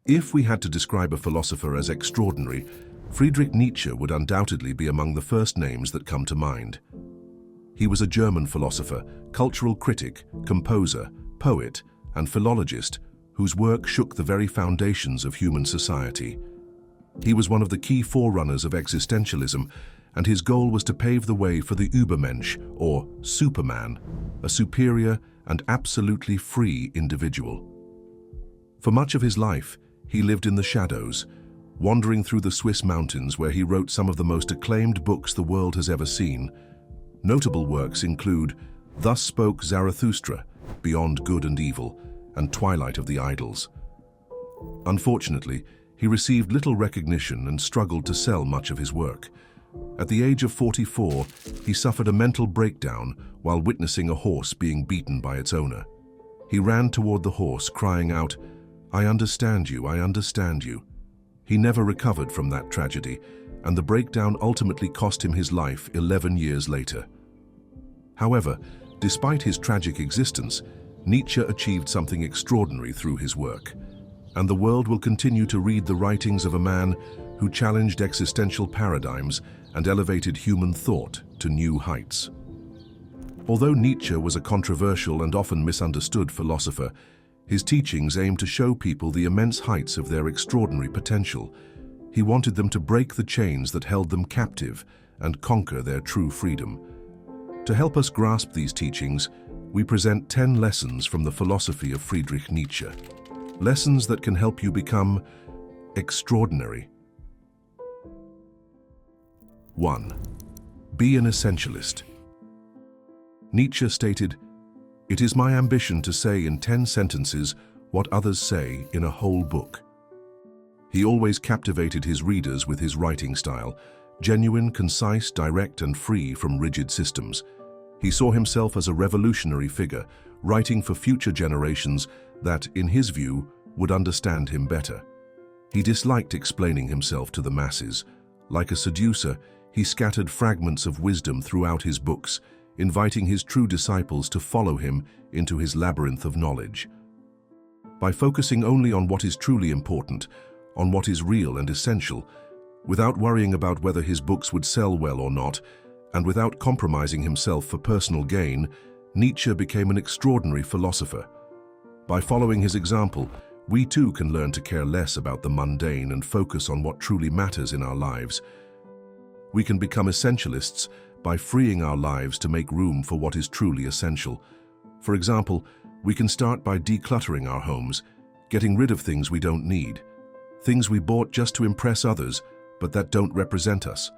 If we had to describe a philosopher as extraordinary, Friedrich Nietzsche would undoubtedly be among the first names that come to mind. He was a German philosopher, cultural critic, composer, poet, and philologist whose work shook the very foundations of human society. He was one of the key forerunners of existentialism, and his goal was to pave the way for the Übermensch, or Superman, a superior and absolutely free individual. For much of his life, he lived in the shadows, wandering through the Swiss mountains where he wrote some of the most acclaimed books the world has ever seen. Notable works include Thus Spoke Zarathustra, Beyond Good and Evil, and Twilight of the Idols. Unfortunately, he received little recognition and struggled to sell much of his work. At the age of 44, he suffered a mental breakdown while witnessing a horse being beaten by its owner. He ran toward the horse, crying out, "I understand you, I understand you." He never recovered from that tragedy, and the breakdown ultimately cost him his life 11 years later. However, despite his tragic existence, Nietzsche achieved something extraordinary through his work, and the world will continue to read the writings of a man who challenged existential paradigms and elevated human thought to new heights. Although Nietzsche was a controversial and often misunderstood philosopher, his teachings aimed to show people the immense heights of their extraordinary potential. He wanted them to break the chains that held them captive and conquer their true freedom. To help us grasp these teachings, we present 10 lessons from the philosophy of Friedrich Nietzsche. Lessons that can help you become extraordinary. 1. Be an essentialist. Nietzsche stated, "It is my ambition to say in 10 sentences what others say in a whole book." He always captivated his readers with his writing style, genuine, concise, direct, and free from rigid systems. He saw himself as a revolutionary figure, writing for future generations that, in his view, would understand him better. He disliked explaining himself to the masses. Like a seducer, he scattered fragments of wisdom throughout his books, inviting his true disciples to follow him into his labyrinth of knowledge. By focusing only on what is truly important, on what is real and essential, without worrying about whether his books would sell well or not, and without compromising himself for personal gain, Nietzsche became an extraordinary philosopher. By following his example, we too can learn to care less about the mundane and focus on what truly matters in our lives. We can become essentialists by freeing our lives to make room for what is truly essential. For example, we can start by decluttering our homes, getting rid of things we don't need, things we bought just to impress others, but that don't represent us.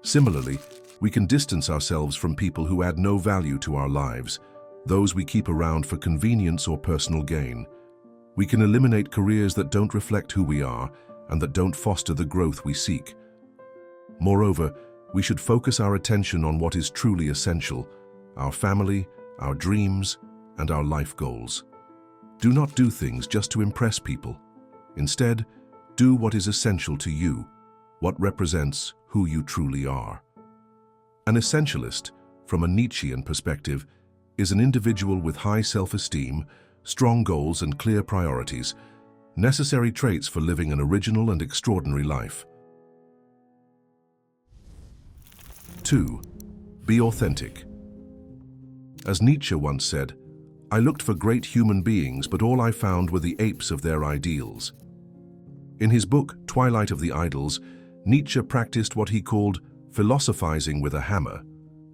Similarly, we can distance ourselves from people who add no value to our lives, those we keep around for convenience or personal gain. We can eliminate careers that don't reflect who we are and that don't foster the growth we seek. Moreover, we should focus our attention on what is truly essential: our family, our dreams, and our life goals. Do not do things just to impress people. Instead, do what is essential to you, what represents who you truly are. An essentialist, from a Nietzschean perspective, is an individual with high self-esteem, strong goals, and clear priorities, necessary traits for living an original and extraordinary life. 2. Be authentic. As Nietzsche once said, "I looked for great human beings, but all I found were the apes of their ideals." In his book, Twilight of the Idols, Nietzsche practiced what he called philosophizing with a hammer,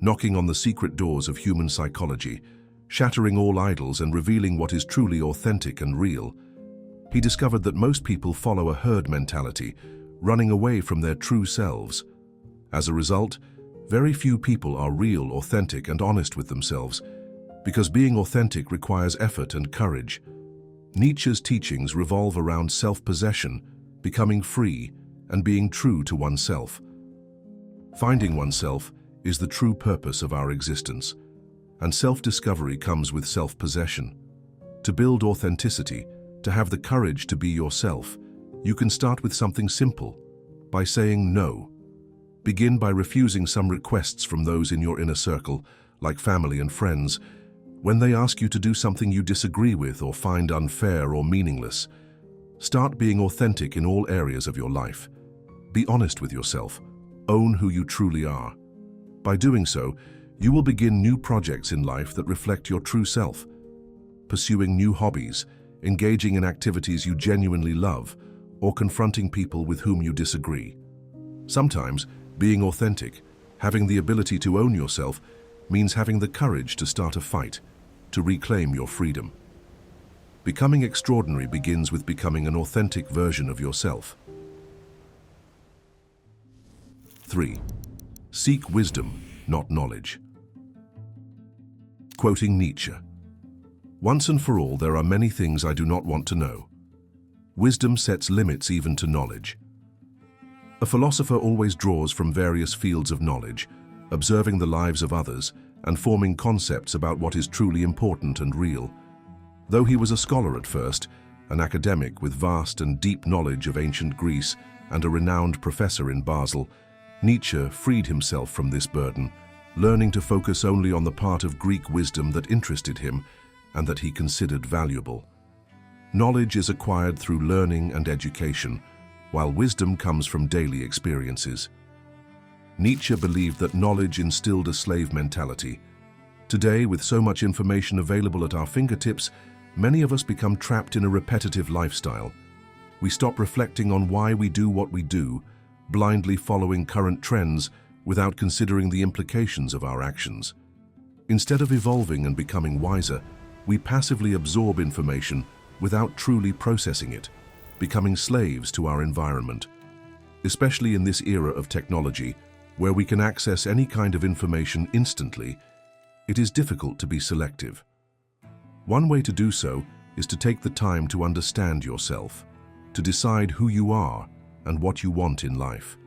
knocking on the secret doors of human psychology, shattering all idols and revealing what is truly authentic and real. He discovered that most people follow a herd mentality, running away from their true selves. As a result, very few people are real, authentic, and honest with themselves, because being authentic requires effort and courage. Nietzsche's teachings revolve around self-possession, becoming free, and being true to oneself. Finding oneself is the true purpose of our existence, and self-discovery comes with self-possession. To build authenticity, to have the courage to be yourself, you can start with something simple, by saying no. Begin by refusing some requests from those in your inner circle, like family and friends, when they ask you to do something you disagree with or find unfair or meaningless. Start being authentic in all areas of your life. Be honest with yourself. Own who you truly are. By doing so, you will begin new projects in life that reflect your true self. Pursuing new hobbies, engaging in activities you genuinely love, or confronting people with whom you disagree. Sometimes, being authentic, having the ability to own yourself, means having the courage to start a fight, to reclaim your freedom. Becoming extraordinary begins with becoming an authentic version of yourself. 3. Seek wisdom, not knowledge. Quoting Nietzsche, "Once and for all, there are many things I do not want to know. Wisdom sets limits even to knowledge." A philosopher always draws from various fields of knowledge, observing the lives of others and forming concepts about what is truly important and real. Though he was a scholar at first, an academic with vast and deep knowledge of ancient Greece and a renowned professor in Basel, Nietzsche freed himself from this burden, learning to focus only on the part of Greek wisdom that interested him and that he considered valuable. Knowledge is acquired through learning and education, while wisdom comes from daily experiences. Nietzsche believed that knowledge instilled a slave mentality. Today, with so much information available at our fingertips, many of us become trapped in a repetitive lifestyle. We stop reflecting on why we do what we do, blindly following current trends without considering the implications of our actions. Instead of evolving and becoming wiser, we passively absorb information without truly processing it, becoming slaves to our environment. Especially in this era of technology, where we can access any kind of information instantly, it is difficult to be selective. One way to do so is to take the time to understand yourself, to decide who you are and what you want in life.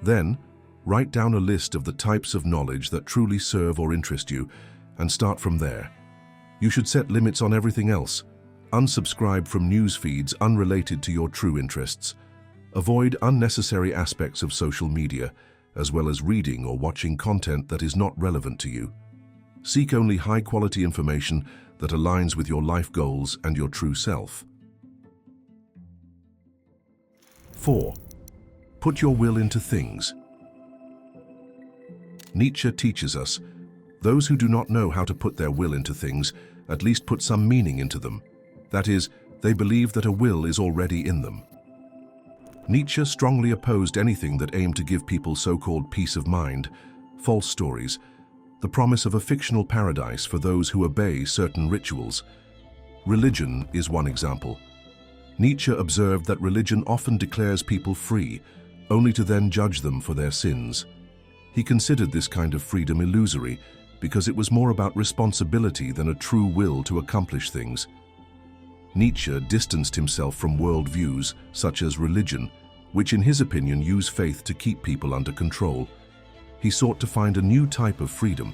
Then, write down a list of the types of knowledge that truly serve or interest you and start from there. You should set limits on everything else. Unsubscribe from news feeds unrelated to your true interests. Avoid unnecessary aspects of social media, as well as reading or watching content that is not relevant to you. Seek only high-quality information that aligns with your life goals and your true self. 4. Put your will into things. Nietzsche teaches us, those who do not know how to put their will into things at least put some meaning into them. That is, they believe that a will is already in them. Nietzsche strongly opposed anything that aimed to give people so-called peace of mind, false stories, the promise of a fictional paradise for those who obey certain rituals. Religion is one example. Nietzsche observed that religion often declares people free, only to then judge them for their sins. He considered this kind of freedom illusory because it was more about responsibility than a true will to accomplish things. Nietzsche distanced himself from worldviews such as religion, which in his opinion use faith to keep people under control. He sought to find a new type of freedom,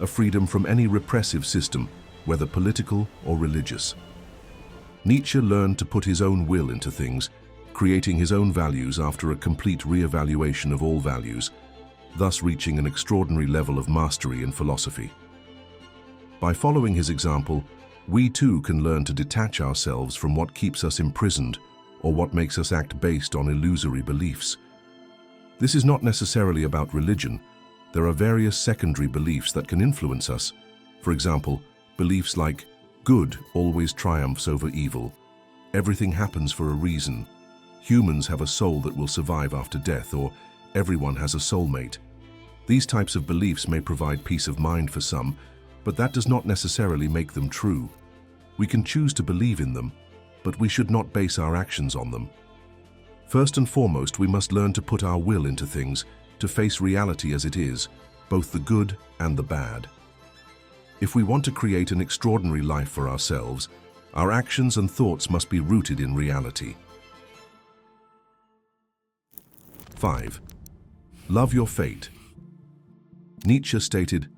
a freedom from any repressive system, whether political or religious. Nietzsche learned to put his own will into things, creating his own values after a complete re-evaluation of all values, thus reaching an extraordinary level of mastery in philosophy. By following his example, we too can learn to detach ourselves from what keeps us imprisoned or what makes us act based on illusory beliefs. This is not necessarily about religion. There are various secondary beliefs that can influence us. For example, beliefs like good always triumphs over evil, everything happens for a reason, humans have a soul that will survive after death, or everyone has a soulmate. These types of beliefs may provide peace of mind for some, but that does not necessarily make them true. We can choose to believe in them, but we should not base our actions on them. First and foremost, we must learn to put our will into things, to face reality as it is, both the good and the bad. If we want to create an extraordinary life for ourselves, our actions and thoughts must be rooted in reality. 5. Love your fate. Nietzsche stated,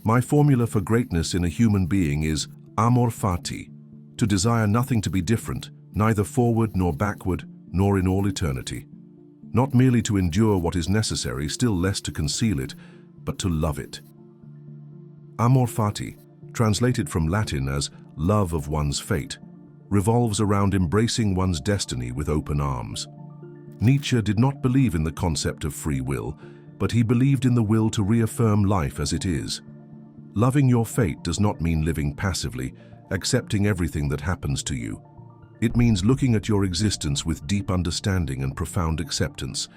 "My formula for greatness in a human being is Amor Fati, to desire nothing to be different, neither forward nor backward, nor in all eternity. Not merely to endure what is necessary, still less to conceal it, but to love it." Amor Fati, translated from Latin as love of one's fate, revolves around embracing one's destiny with open arms. Nietzsche did not believe in the concept of free will, but he believed in the will to reaffirm life as it is. Loving your fate does not mean living passively, accepting everything that happens to you. It means looking at your existence with deep understanding and profound acceptance.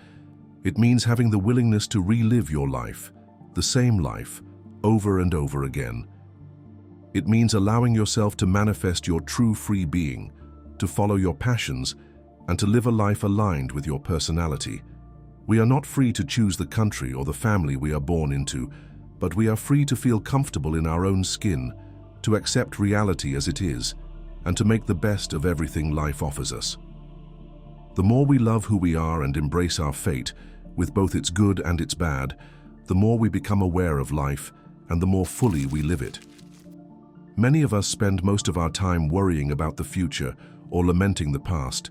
It means having the willingness to relive your life, the same life, over and over again. It means allowing yourself to manifest your true free being, to follow your passions, and to live a life aligned with your personality. We are not free to choose the country or the family we are born into, but we are free to feel comfortable in our own skin, to accept reality as it is, and to make the best of everything life offers us. The more we love who we are and embrace our fate, with both its good and its bad, the more we become aware of life and the more fully we live it. Many of us spend most of our time worrying about the future or lamenting the past,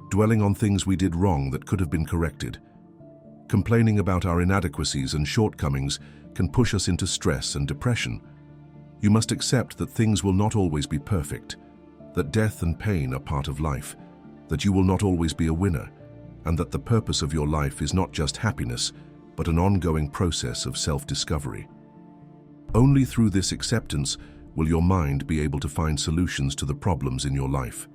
dwelling on things we did wrong that could have been corrected. Complaining about our inadequacies and shortcomings can push us into stress and depression. You must accept that things will not always be perfect, that death and pain are part of life, that you will not always be a winner, and that the purpose of your life is not just happiness, but an ongoing process of self-discovery. Only through this acceptance will your mind be able to find solutions to the problems in your life.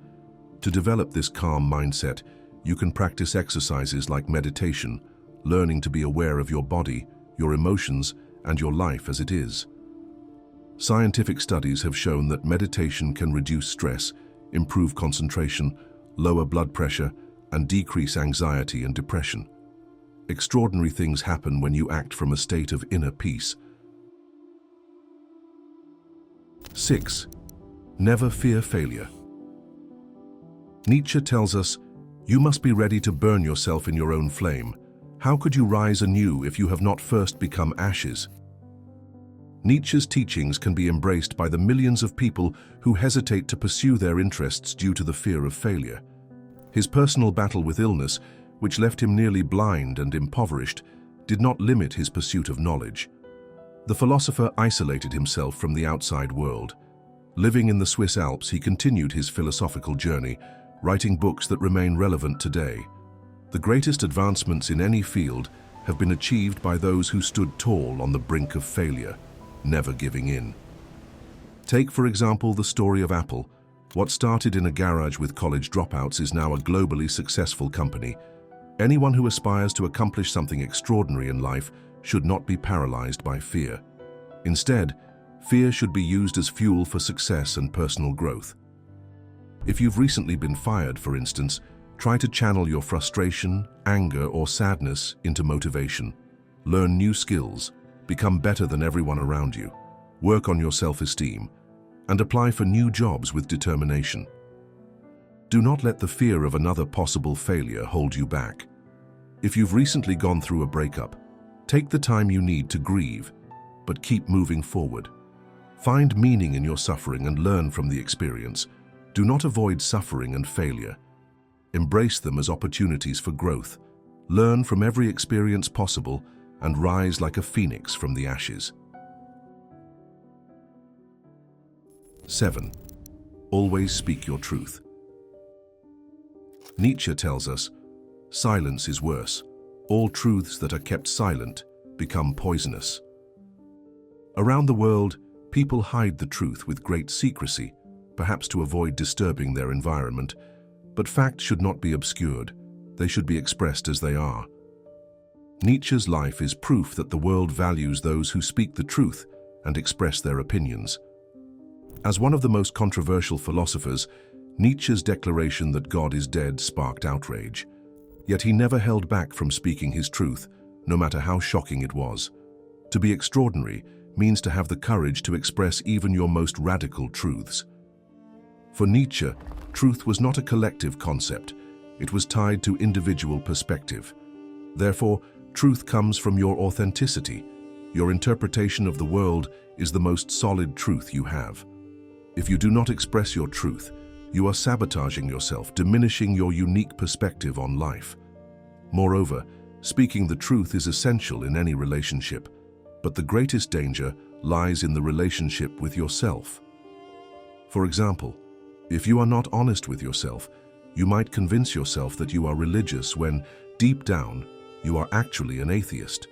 To develop this calm mindset, you can practice exercises like meditation, learning to be aware of your body, your emotions, and your life as it is. Scientific studies have shown that meditation can reduce stress, improve concentration, lower blood pressure, and decrease anxiety and depression. Extraordinary things happen when you act from a state of inner peace. 6. Never fear failure. Nietzsche tells us, "You must be ready to burn yourself in your own flame. How could you rise anew if you have not first become ashes?" Nietzsche's teachings can be embraced by the millions of people who hesitate to pursue their interests due to the fear of failure. His personal battle with illness, which left him nearly blind and impoverished, did not limit his pursuit of knowledge. The philosopher isolated himself from the outside world. Living in the Swiss Alps, he continued his philosophical journey, writing books that remain relevant today. The greatest advancements in any field have been achieved by those who stood tall on the brink of failure, never giving in. Take, for example, the story of Apple. What started in a garage with college dropouts is now a globally successful company. Anyone who aspires to accomplish something extraordinary in life should not be paralyzed by fear. Instead, fear should be used as fuel for success and personal growth. If you've recently been fired, for instance, try to channel your frustration, anger, or sadness into motivation. Learn new skills, become better than everyone around you, work on your self-esteem, and apply for new jobs with determination. Do not let the fear of another possible failure hold you back. If you've recently gone through a breakup, take the time you need to grieve, but keep moving forward. Find meaning in your suffering and learn from the experience. Do not avoid suffering and failure. Embrace them as opportunities for growth. Learn from every experience possible and rise like a phoenix from the ashes. 7. Always speak your truth. Nietzsche tells us, "Silence is worse. All truths that are kept silent become poisonous." Around the world, people hide the truth with great secrecy, perhaps to avoid disturbing their environment, but facts should not be obscured. They should be expressed as they are. Nietzsche's life is proof that the world values those who speak the truth and express their opinions. As one of the most controversial philosophers, Nietzsche's declaration that God is dead sparked outrage. Yet he never held back from speaking his truth, no matter how shocking it was. To be extraordinary means to have the courage to express even your most radical truths. For Nietzsche, truth was not a collective concept. It was tied to individual perspective. Therefore, truth comes from your authenticity. Your interpretation of the world is the most solid truth you have. If you do not express your truth, you are sabotaging yourself, diminishing your unique perspective on life. Moreover, speaking the truth is essential in any relationship, but the greatest danger lies in the relationship with yourself. For example, If you are not honest with yourself, you might convince yourself that you are religious when, deep down, you are actually an atheist.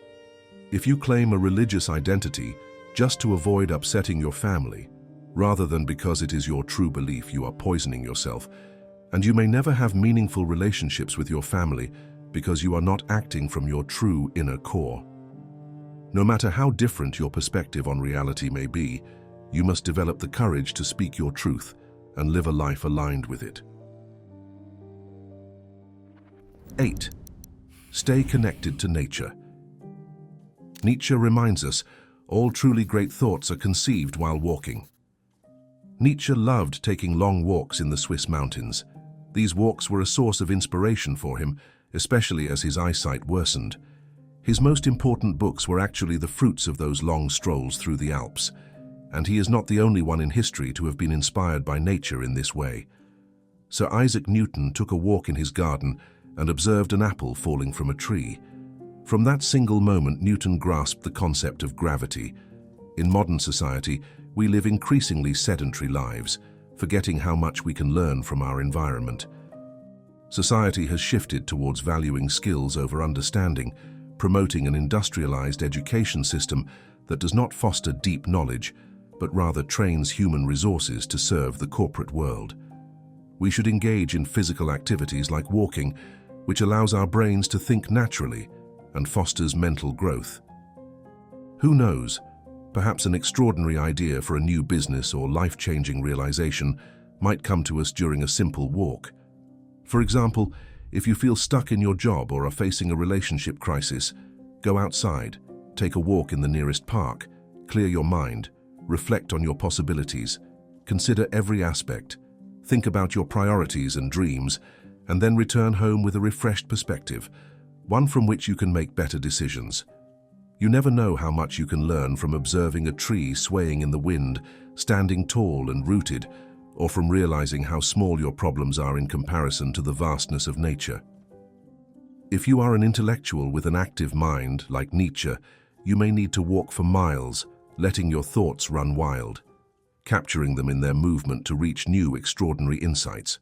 If you claim a religious identity just to avoid upsetting your family, rather than because it is your true belief, you are poisoning yourself, and you may never have meaningful relationships with your family because you are not acting from your true inner core. No matter how different your perspective on reality may be, you must develop the courage to speak your truth and live a life aligned with it. 8. Stay connected to nature. Nietzsche reminds us, all truly great thoughts are conceived while walking. Nietzsche loved taking long walks in the Swiss mountains. These walks were a source of inspiration for him, especially as his eyesight worsened. His most important books were actually the fruits of those long strolls through the Alps, and he is not the only one in history to have been inspired by nature in this way. Sir Isaac Newton took a walk in his garden and observed an apple falling from a tree. From that single moment, Newton grasped the concept of gravity. In modern society, we live increasingly sedentary lives, forgetting how much we can learn from our environment. Society has shifted towards valuing skills over understanding, promoting an industrialized education system that does not foster deep knowledge, but rather trains human resources to serve the corporate world. We should engage in physical activities like walking, which allows our brains to think naturally and fosters mental growth. Who knows, perhaps an extraordinary idea for a new business or life-changing realization might come to us during a simple walk. For example, if you feel stuck in your job or are facing a relationship crisis, go outside, take a walk in the nearest park, clear your mind, reflect on your possibilities, consider every aspect, think about your priorities and dreams, and then return home with a refreshed perspective, one from which you can make better decisions. You never know how much you can learn from observing a tree swaying in the wind, standing tall and rooted, or from realizing how small your problems are in comparison to the vastness of nature. If you are an intellectual with an active mind, like Nietzsche, you may need to walk for miles, letting your thoughts run wild, capturing them in their movement to reach new extraordinary insights.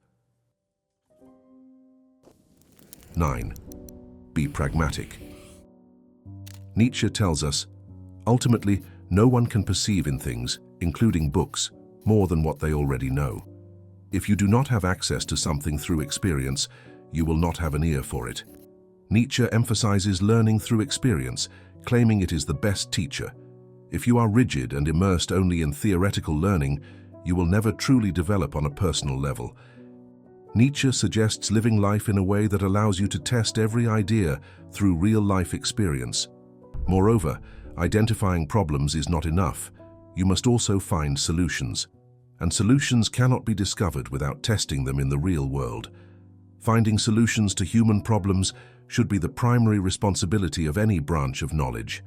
9. Be pragmatic. Nietzsche tells us, ultimately, no one can perceive in things, including books, more than what they already know. If you do not have access to something through experience, you will not have an ear for it. Nietzsche emphasizes learning through experience, claiming it is the best teacher. If you are rigid and immersed only in theoretical learning, you will never truly develop on a personal level. Nietzsche suggests living life in a way that allows you to test every idea through real-life experience. Moreover, identifying problems is not enough. You must also find solutions. And solutions cannot be discovered without testing them in the real world. Finding solutions to human problems should be the primary responsibility of any branch of knowledge.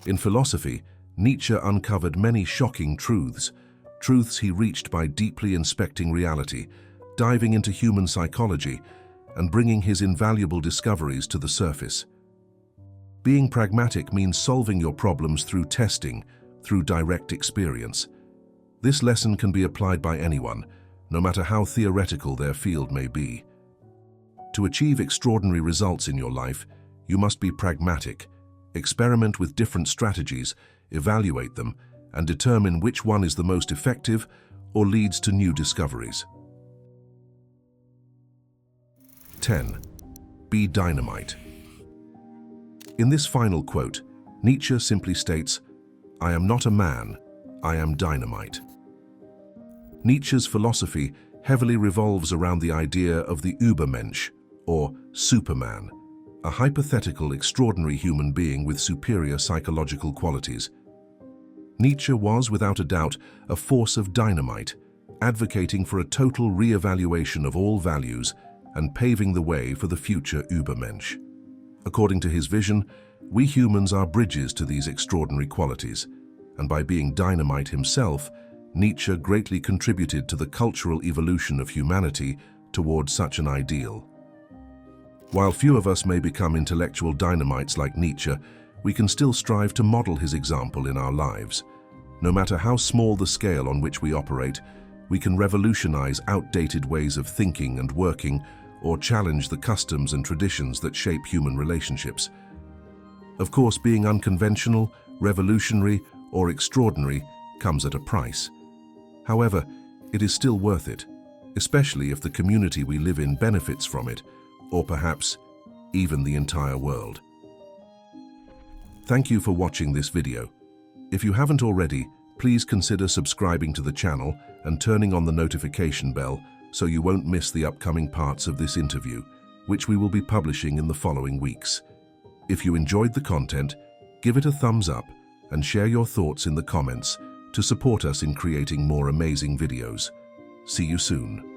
In philosophy, Nietzsche uncovered many shocking truths he reached by deeply inspecting reality, diving into human psychology, and bringing his invaluable discoveries to the surface. Being pragmatic means solving your problems through testing, through direct experience. This lesson can be applied by anyone, no matter how theoretical their field may be. To achieve extraordinary results in your life, you must be pragmatic. Experiment with different strategies, evaluate them, and determine which one is the most effective or leads to new discoveries. 10. Be dynamite. In this final quote, Nietzsche simply states, "I am not a man, I am dynamite." Nietzsche's philosophy heavily revolves around the idea of the Übermensch, or Superman, a hypothetical, extraordinary human being with superior psychological qualities. Nietzsche was, without a doubt, a force of dynamite, advocating for a total re-evaluation of all values and paving the way for the future Übermensch. According to his vision, we humans are bridges to these extraordinary qualities, and by being dynamite himself, Nietzsche greatly contributed to the cultural evolution of humanity towards such an ideal. While few of us may become intellectual dynamites like Nietzsche, we can still strive to model his example in our lives. No matter how small the scale on which we operate, we can revolutionize outdated ways of thinking and working, or challenge the customs and traditions that shape human relationships. Of course, being unconventional, revolutionary, or extraordinary comes at a price. However, it is still worth it, especially if the community we live in benefits from it, or perhaps even the entire world. Thank you for watching this video. If you haven't already, please consider subscribing to the channel and turning on the notification bell so you won't miss the upcoming parts of this interview, which we will be publishing in the following weeks. If you enjoyed the content, give it a thumbs up and share your thoughts in the comments to support us in creating more amazing videos. See you soon.